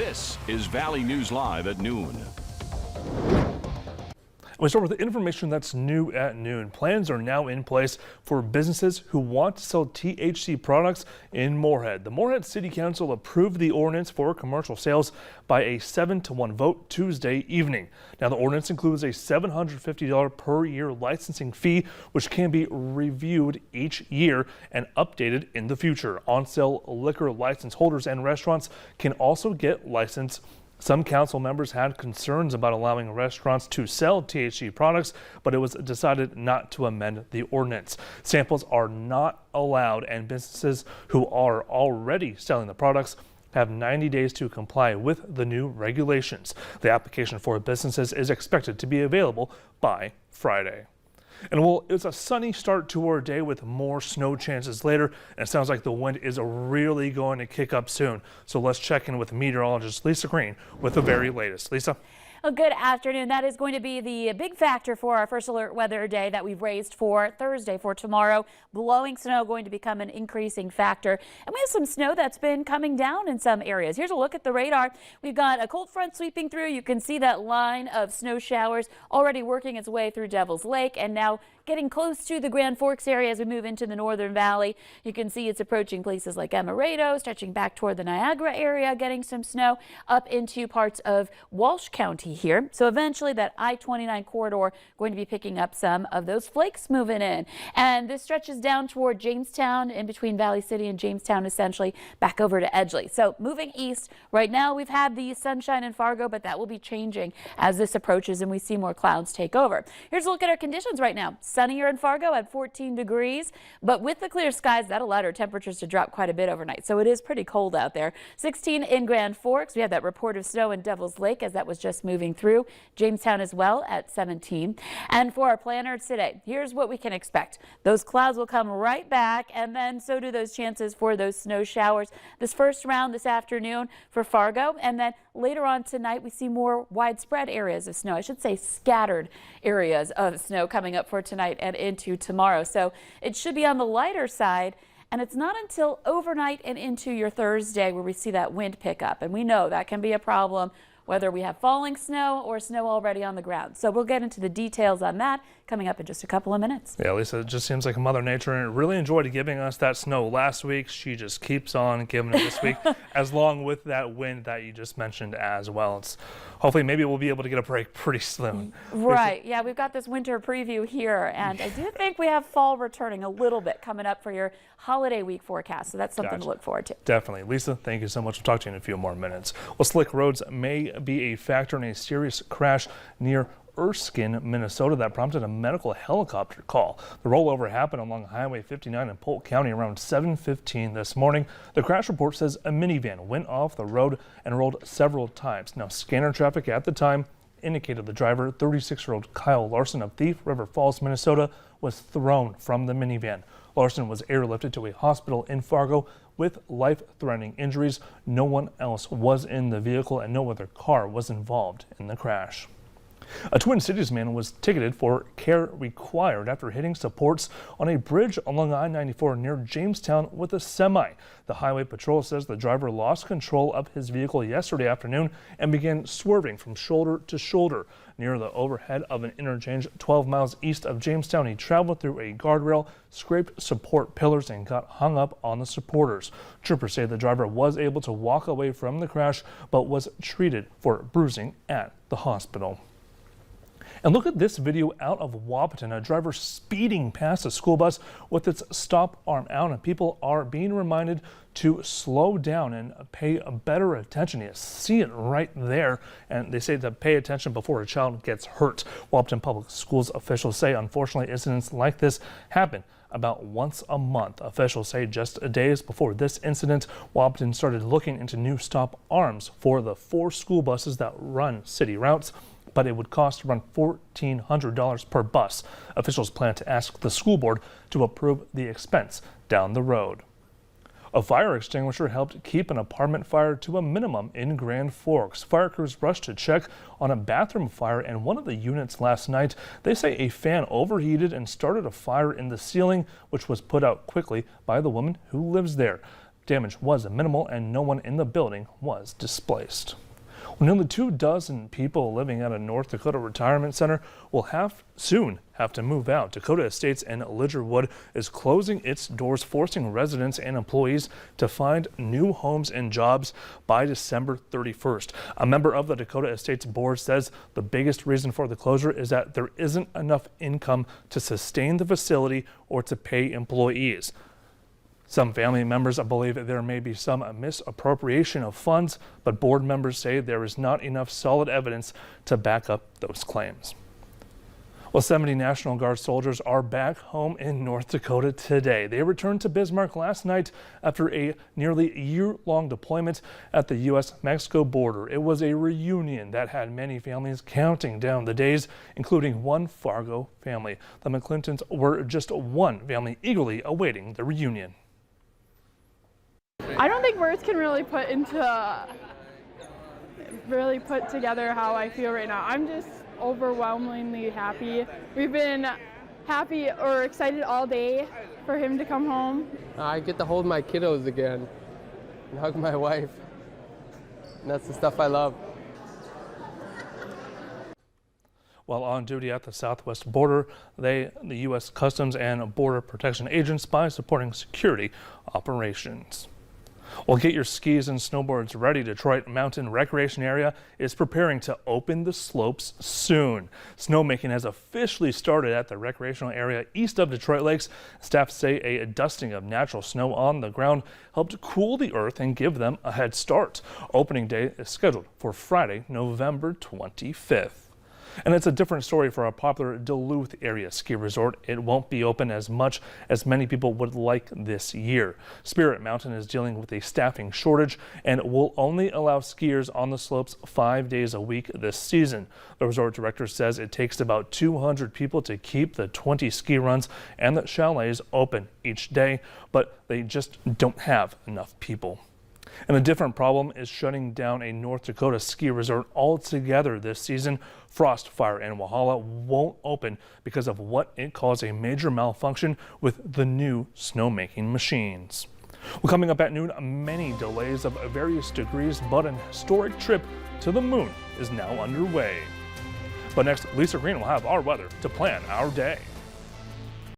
This is Valley News Live at noon. We start with the information that's new at noon. Plans are now in place for businesses who want to sell THC products in Moorhead. The Moorhead City Council approved the ordinance for commercial sales by a 7-1 vote Tuesday evening. Now, the ordinance includes a $750 per year licensing fee, which can be reviewed each year and updated in the future. On-sale liquor license holders and restaurants can also get licensed. Some council members had concerns about allowing restaurants to sell THC products, but it was decided not to amend the ordinance. Samples are not allowed, and businesses who are already selling the products have 90 days to comply with the new regulations. The application for businesses is expected to be available by Friday. And well, it's a sunny start to our day with more snow chances later, and it sounds like the wind is really going to kick up soon. So let's check in with meteorologist Lisa Green with the very latest. Lisa? Well, good afternoon. That is going to be the big factor for our first alert weather day that we've raised for Thursday, for tomorrow. Blowing snow going to become an increasing factor. And we have some snow that's been coming down in some areas. Here's a look at the radar. We've got a cold front sweeping through. You can see that line of snow showers already working its way through Devil's Lake and now getting close to the Grand Forks area as we move into the Northern Valley. You can see it's approaching places like Emerado, stretching back toward the Niagara area, getting some snow up into parts of Walsh County here. So eventually that I-29 corridor going to be picking up some of those flakes moving in. And this stretches down toward Jamestown, in between Valley City and Jamestown, essentially back over to Edgeley. So moving east, right now we've had the sunshine in Fargo, but that will be changing as this approaches and we see more clouds take over. Here's a look at our conditions right now. Sunnier in Fargo at 14 degrees, but with the clear skies, that allowed our temperatures to drop quite a bit overnight. So it is pretty cold out there. 16 in Grand Forks. We had that report of snow in Devil's Lake as that was just moving through. Jamestown as well at 17. And for our planners today, here's what we can expect. Those clouds will come right back, and then so do those chances for those snow showers. This first round this afternoon for Fargo, and then later on tonight we see more widespread areas of snow. I should say scattered areas of snow coming up for tonight and into tomorrow. So it should be on the lighter side. And it's not until overnight and into your Thursday where we see that wind pick up. And we know that can be a problem whether we have falling snow or snow already on the ground. So we'll get into the details on that coming up in just a couple of minutes. Yeah, Lisa, it just seems like Mother Nature and really enjoyed giving us that snow last week. She just keeps on giving it this week, as long with that wind that you just mentioned as well. It's hopefully maybe we'll be able to get a break pretty soon. Right. Yeah, we've got this winter preview here, and I do think we have fall returning a little bit coming up for your holiday week forecast. So that's something to look forward to. Definitely. Lisa, thank you so much. We'll talk to you in a few more minutes. Well, slick roads may be a factor in a serious crash near Erskine, Minnesota, that prompted a medical helicopter call. The rollover happened along Highway 59 in Polk County around 7:15 this morning. The crash report says a minivan went off the road and rolled several times. Now, scanner traffic at the time indicated the driver, 36-year-old Kyle Larson of Thief River Falls, Minnesota, was thrown from the minivan. Larson was airlifted to a hospital in Fargo with life-threatening injuries. No one else was in the vehicle and no other car was involved in the crash. A Twin Cities man was ticketed for care required after hitting supports on a bridge along I-94 near Jamestown with a semi. The Highway Patrol says the driver lost control of his vehicle yesterday afternoon and began swerving from shoulder to shoulder. Near the overhead of an interchange 12 miles east of Jamestown, he traveled through a guardrail, scraped support pillars, and got hung up on the supporters. Troopers say the driver was able to walk away from the crash but was treated for bruising at the hospital. And look at this video out of Wahpeton, a driver speeding past a school bus with its stop arm out, and people are being reminded to slow down and pay better attention. You see it right there, and they say to pay attention before a child gets hurt. Wahpeton Public Schools officials say, unfortunately, incidents like this happen about once a month. Officials say just days before this incident, Wahpeton started looking into new stop arms for the 4 school buses that run city routes, but it would cost around $1,400 per bus. Officials plan to ask the school board to approve the expense down the road. A fire extinguisher helped keep an apartment fire to a minimum in Grand Forks. Fire crews rushed to check on a bathroom fire in one of the units last night. They say a fan overheated and started a fire in the ceiling, which was put out quickly by the woman who lives there. Damage was minimal and no one in the building was displaced. Nearly 24 people living at a North Dakota retirement center will soon have to move out. Dakota Estates in Lidgerwood is closing its doors, forcing residents and employees to find new homes and jobs by December 31st. A member of the Dakota Estates board says the biggest reason for the closure is that there isn't enough income to sustain the facility or to pay employees. Some family members believe there may be some misappropriation of funds, but board members say there is not enough solid evidence to back up those claims. Well, 70 National Guard soldiers are back home in North Dakota today. They returned to Bismarck last night after a nearly year-long deployment at the U.S.-Mexico border. It was a reunion that had many families counting down the days, including one Fargo family. The McClintons were just one family eagerly awaiting the reunion. I don't think words can really put together how I feel right now. I'm just overwhelmingly happy. We've been happy or excited all day for him to come home. I get to hold my kiddos again and hug my wife. And that's the stuff I love. While on duty at the southwest border, the U.S. Customs and Border Protection agents by supporting security operations. Well, get your skis and snowboards ready. Detroit Mountain Recreation Area is preparing to open the slopes soon. Snowmaking has officially started at the recreational area east of Detroit Lakes. Staff say a dusting of natural snow on the ground helped cool the earth and give them a head start. Opening day is scheduled for Friday, November 25th. And it's a different story for our popular Duluth area ski resort. It won't be open as much as many people would like this year. Spirit Mountain is dealing with a staffing shortage and will only allow skiers on the slopes 5 days a week this season. The resort director says it takes about 200 people to keep the 20 ski runs and the chalets open each day, but they just don't have enough people. And a different problem is shutting down a North Dakota ski resort altogether this season. Frostfire in Walhalla won't open because of what it calls a major malfunction with the new snowmaking machines. Well, coming up at noon, many delays of various degrees, but an historic trip to the moon is now underway. But next, Lisa Green will have our weather to plan our day.